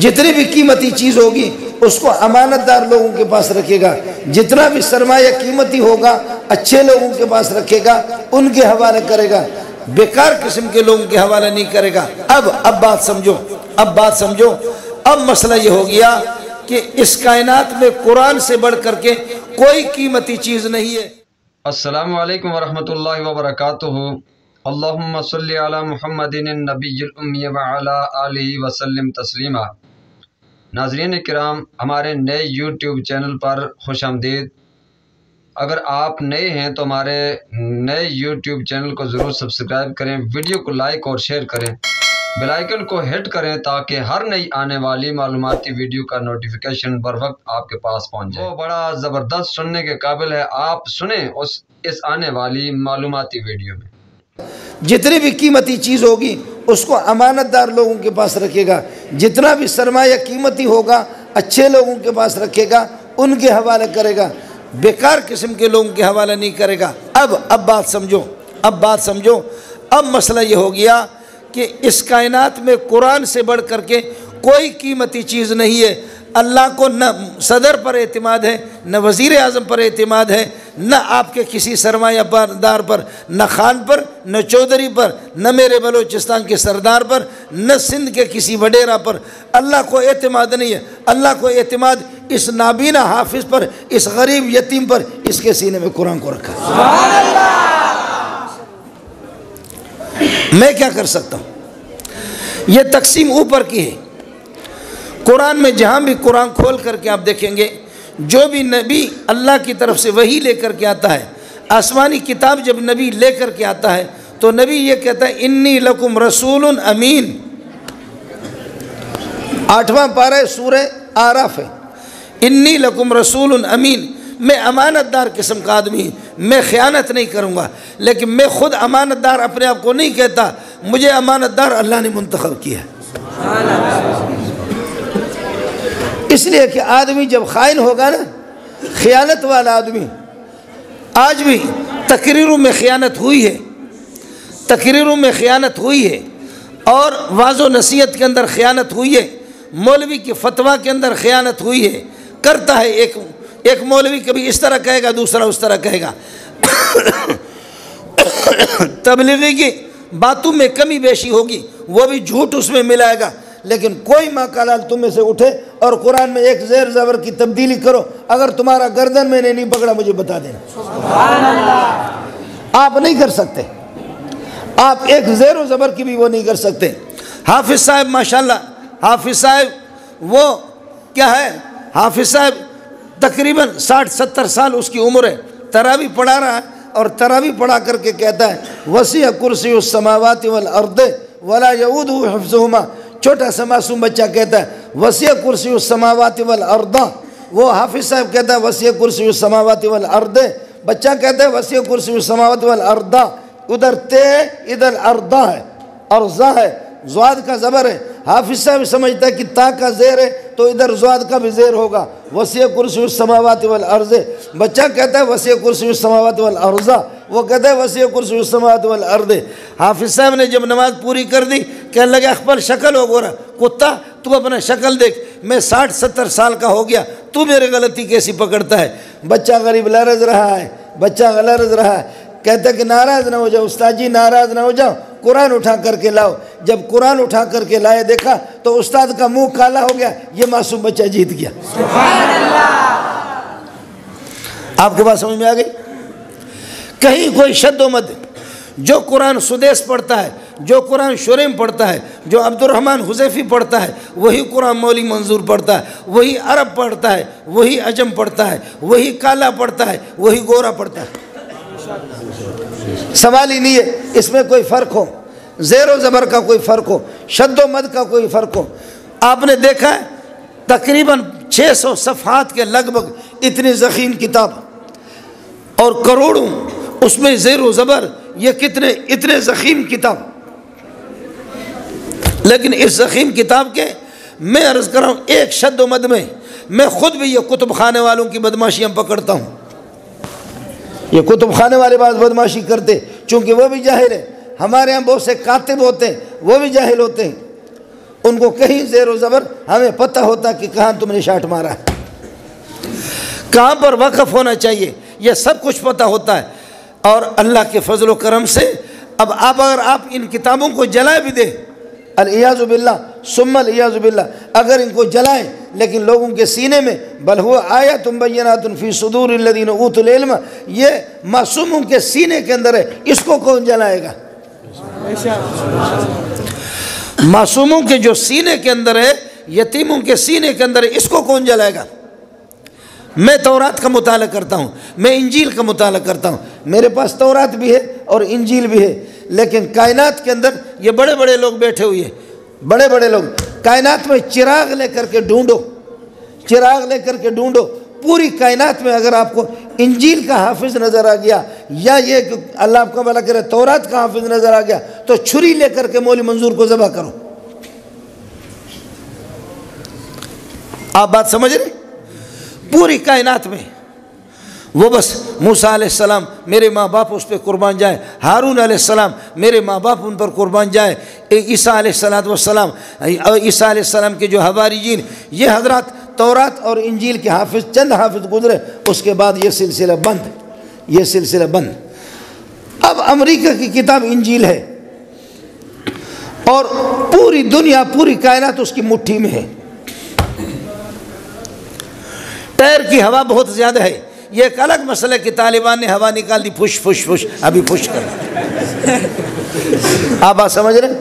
جتنی بھی قیمتی چیز ہوگی اس کو امانت دار لوگوں کے پاس رکھے گا، جتنا بھی سرمایہ قیمتی ہوگا اچھے لوگوں کے پاس رکھے گا، ان کے حوالے کرے گا، بیکار قسم کے لوگوں کے حوالے نہیں کرے گا۔ اب بات سمجھو، اب مسئلہ یہ ہو گیا کہ اس کائنات میں قرآن سے بڑھ کر کے کوئی قیمتی چیز نہیں ہے۔ السلام علیکم ورحمۃ اللہ وبرکاتہ۔ اللہم صلی علی محمد النبی الامی وعلی آلہ وسلم تسلیما۔ ناظرین کرام، ہمارے نئے یوٹیوب چینل پر خوش آمدید۔ اگر آپ نئے ہیں تو ہمارے نئے یوٹیوب چینل کو ضرور سبسکرائب کریں، ویڈیو کو لائک اور شیئر کریں، بیل آئیکن کو ہٹ کریں تاکہ ہر نئی آنے والی معلوماتی ویڈیو کا نوٹیفیکیشن بر وقت آپ کے پاس پہنچ جائے۔ وہ بڑا زبردست سننے کے قابل ہے، آپ سنیں اس آنے والی معلوماتی ویڈیو میں۔ جتنی بھی قیمتی چیز ہوگی اس کو امانت دار لوگوں کے پاس رکھے گا، جتنا بھی سرمایہ قیمتی ہوگا اچھے لوگوں کے پاس رکھے گا، ان کے حوالے کرے گا، بیکار قسم کے لوگوں کے حوالے نہیں کرے گا۔ اب بات سمجھو، اب مسئلہ یہ ہو گیا کہ اس کائنات میں قرآن سے بڑھ کر کے کوئی قیمتی چیز نہیں ہے۔ اللہ کو نہ صدر پر اعتماد ہے، نہ وزیر اعظم پر اعتماد ہے، نہ آپ کے کسی سرمایہ دار پر، نہ خان پر، نہ چودھری پر، نہ میرے بلوچستان کے سردار پر، نہ سندھ کے کسی وڈیرا پر۔ اللہ کو اعتماد نہیں ہے۔ اللہ کو اعتماد اس نابینا حافظ پر، اس غریب یتیم پر، اس کے سینے میں قرآن کو رکھا۔ سبحان اللہ! میں کیا کر سکتا ہوں؟ یہ تقسیم اوپر کی ہے۔ قرآن میں جہاں بھی قرآن کھول کر کے آپ دیکھیں گے، جو بھی نبی اللہ کی طرف سے وحی لے کر کے آتا ہے، آسمانی کتاب جب نبی لے کر کے آتا ہے تو نبی یہ کہتا ہے انی لکم رسول امین۔ 8واں پارہ سورہ آراف ہے، انی لکم رسول امین۔ میں امانت دار قسم کا آدمی ہوں، میں خیانت نہیں کروں گا، لیکن میں خود امانت دار اپنے آپ کو نہیں کہتا، مجھے امانت دار اللہ نے منتخب کیا ہے۔ اس لیے کہ آدمی جب خائن ہوگا نا، خیانت والا آدمی، آج بھی تقریروں میں خیانت ہوئی ہے، اور واعظ و نصیحت کے اندر خیانت ہوئی ہے، مولوی کی فتویٰ کے اندر خیانت ہوئی ہے، کرتا ہے ایک مولوی کبھی اس طرح کہے گا، دوسرا اس طرح کہے گا۔ تبلیغی کی باتوں میں کمی بیشی ہوگی، وہ بھی جھوٹ اس میں ملائے گا، لیکن کوئی ماکالال تم میں سے اٹھے اور قرآن میں ایک زیر زبر کی تبدیلی کرو، اگر تمہارا گردن میں نے نہیں پکڑا مجھے بتا دینا۔ سبحان اللہ! آپ نہیں کر سکتے، آپ ایک زیر و زبر کی بھی وہ نہیں کر سکتے۔ حافظ صاحب ماشاءاللہ، حافظ صاحب وہ کیا ہے، حافظ صاحب تقریباً 60-70 سال اس کی عمر ہے، تراویح پڑھا رہا ہے، اور تراویح پڑھا کر کے کہتا ہے وسیع کرسی السماوات والارض ولا یؤودہ حفظہما۔ چھوٹا سا معصوم بچہ کہتا ہے وسیع کرسی السماوات والارض، وہ حافظ صاحب کہتا ہے وسیع کرسی السماوات والارض، بچہ کہتا ہے وسیع کرسی السماوات والارض۔ ادھر تے ادھر ارضا ہے، ارضا ہے، زواد کا زبر ہے۔ حافظ صاحب سمجھتا ہے کہ تا کا زیر ہے تو ادھر زواد کا بھی زیر ہوگا، وسیع کرسی السماوات والارض۔ بچہ کہتا ہے وسیع کرسی السماوات والارض، وہ کہتا ہے وسیع کرسی السماوات والارض۔ حافظ صاحب نے جب نماز پوری کر دی کہنے لگا اخبر شکل ہو گورا، کتا تو اپنا شکل دیکھ، میں 60-70 سال کا ہو گیا، تو میرے غلطی کیسی پکڑتا ہے؟ بچہ غریب لرز رہا ہے، کہتا ہے کہ ناراض نہ ہو جاؤ استاد جی، ناراض نہ ہو جاؤ، قرآن اٹھا کر کے لاؤ۔ جب قرآن اٹھا کر کے لائے دیکھا تو استاد کا منہ کالا ہو گیا، یہ معصوم بچہ جیت گیا۔ سبحان اللہ! آپ کے بات سمجھ میں آ گئی؟ کہیں کوئی شد و مد، جو قرآن سدیس پڑھتا ہے، جو قرآن شریم پڑھتا ہے، جو عبد الرحمن حذیفی پڑھتا ہے، وہی قرآن مولی منظور پڑھتا ہے، وہی عرب پڑھتا ہے، وہی عجم پڑھتا ہے، وہی کالا پڑھتا ہے، وہی گورا پڑھتا ہے۔ سوال ہی نہیں ہے اس میں کوئی فرق ہو، زیر و زبر کا کوئی فرق ہو، شد و مد کا کوئی فرق ہو۔ آپ نے دیکھا ہے تقریباً 600 صفحات کے لگ بھگ اتنی ضخیم کتاب، اور کروڑوں اس میں زیر و زبر، یہ اتنے ضخیم کتاب، لیکن اس ضخیم کتاب کے میں عرض کر رہا ہوں ایک شد و مد میں میں خود بھی یہ کتب خانے والوں کی بدماشیاں پکڑتا ہوں۔ یہ کتب خانے والے بعض بدماشی کرتے چونکہ وہ بھی جاہل ہے، ہمارے ہاں بہت سے کاتب ہوتے ہیں وہ بھی جاہل ہوتے ہیں، ان کو کہیں زیر و زبر ہمیں پتہ ہوتا کہ کہاں تم نے شاٹ مارا ہے، کہاں پر وقف ہونا چاہیے، یہ سب کچھ پتہ ہوتا ہے۔ اور اللہ کے فضل و کرم سے اب اگر آپ ان کتابوں کو جلا بھی دیں، الیاذ باللہ ثم الیاذ باللہ، اگر ان کو جلائیں لیکن لوگوں کے سینے میں بل ہوا آیات بینات فی صدور الذین اوتوا العلم، یہ معصوموں کے سینے کے اندر ہے، اس کو کون جلائے گا؟ معصوموں کے جو سینے کے اندر ہے، یتیموں کے سینے کے اندر ہے، اس کو کون جلائے گا؟ میں تورات کا مطالعہ کرتا ہوں، میں انجیل کا مطالعہ کرتا ہوں، میرے پاس تورات بھی ہے اور انجیل بھی ہے، لیکن کائنات کے اندر یہ بڑے بڑے لوگ بیٹھے ہوئے ہیں، بڑے بڑے لوگ کائنات میں چراغ لے کر کے ڈھونڈو، چراغ لے کر کے ڈھونڈو، پوری کائنات میں اگر آپ کو انجیل کا حافظ نظر آ گیا یا یہ کہ اللہ آپ کا بھلا کرے تورات کا حافظ نظر آ گیا تو چھری لے کر کے مولوی منظور کو ذبح کرو۔ آپ بات سمجھ رہے؟ پوری کائنات میں وہ بس موسیٰ علیہ السلام میرے ماں باپ اس پہ قربان جائیں، ہارون علیہ السلام میرے ماں باپ ان پر قربان جائیں، عیسیٰ علیہ السلام عیسیٰ علیہ السلام کے جو حواریین، یہ حضرات تورات اور انجیل کے حافظ، چند حافظ گزرے، اس کے بعد یہ سلسلہ بند، یہ سلسلہ بند۔ اب امریکہ کی کتاب انجیل ہے اور پوری دنیا، پوری کائنات اس کی مٹھی میں ہے، ٹائر کی ہوا بہت زیادہ ہے، یہ ایک الگ مسئلہ کہ طالبان نے ہوا نکال دی، پش پش پش، ابھی پش کر، آپ بات سمجھ رہے ہیں؟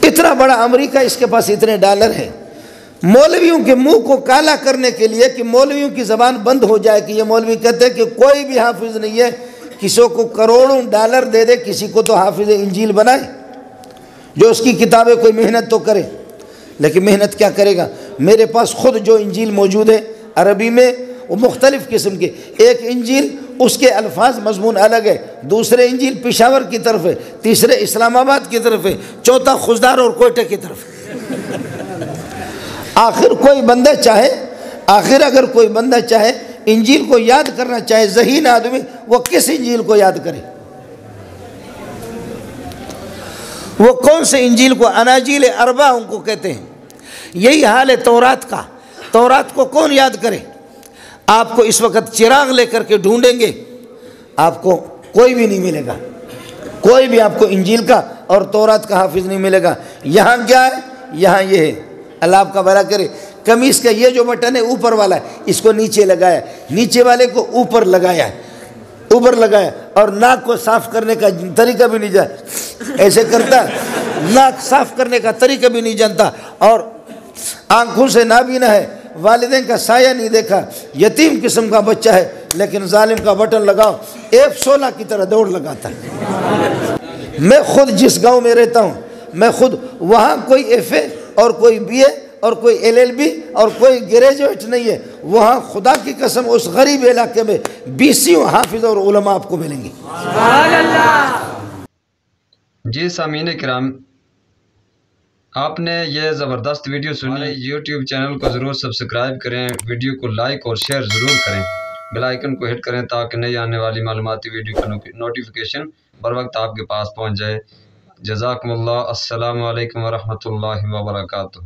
اتنا بڑا امریکہ، اس کے پاس اتنے ڈالر ہیں، مولویوں کے منہ کو کالا کرنے کے لیے کہ مولویوں کی زبان بند ہو جائے کہ یہ مولوی کہتے ہیں کہ کوئی بھی حافظ نہیں ہے، کسی کو کروڑوں ڈالر دے دے، کسی کو تو حافظ انجیل بنائے، جو اس کی کتابیں کوئی محنت تو کرے، لیکن محنت کیا کرے گا؟ میرے پاس خود جو انجیل موجود ہے عربی میں، وہ مختلف قسم کے، ایک انجیل اس کے الفاظ مضمون الگ ہے، دوسرے انجیل پشاور کی طرف ہے، تیسرے اسلام آباد کی طرف ہے، چوتھا خزدار اور کوئٹہ کی طرف ہے۔ آخر کوئی بندہ چاہے، آخر اگر کوئی بندہ چاہے انجیل کو یاد کرنا چاہے، ذہین آدمی، وہ کس انجیل کو یاد کرے؟ وہ کون سے انجیل کو؟ اناجیل اربع ان کو کہتے ہیں۔ یہی حال ہے تورات کا، تورات کو کون یاد کرے؟ آپ کو اس وقت چراغ لے کر کے ڈھونڈیں گے، آپ کو کوئی بھی نہیں ملے گا، کوئی بھی آپ کو انجیل کا اور تورات کا حافظ نہیں ملے گا۔ یہاں کیا ہے؟ یہاں یہ ہے، اللہ آپ کا بھلا کرے، قمیص کا یہ جو بٹن ہے اوپر والا ہے، اس کو نیچے لگایا، نیچے والے کو اوپر لگایا، اوپر لگایا، اور ناک کو صاف کرنے کا طریقہ بھی نہیں جانتا، ایسے کرتا، ناک صاف کرنے کا طریقہ بھی نہیں جانتا، اور آنکھوں سے نابینا ہے، والدین کا سایہ نہیں دیکھا، یتیم قسم کا بچہ ہے، لیکن ظالم کا بٹن لگاؤ F16 کی طرح دوڑ لگاتا ہے۔ میں خود جس گاؤں میں رہتا ہوں، میں خود وہاں کوئی FA اور کوئی BA اور کوئی LLB اور کوئی گریجویٹ نہیں ہے، وہاں خدا کی قسم اس غریب علاقے میں 20 حافظ اور علماء آپ کو ملیں گے۔ جی سامعین کرام، آپ نے یہ زبردست ویڈیو سنی، یوٹیوب چینل کو ضرور سبسکرائب کریں، ویڈیو کو لائک اور شیئر ضرور کریں، بیل آئیکن کو ہٹ کریں تاکہ نئی آنے والی معلوماتی ویڈیو کا نوٹیفیکیشن بر وقت آپ کے پاس پہنچ جائے۔ جزاکم اللہ، السلام علیکم ورحمۃ اللہ وبرکاتہ۔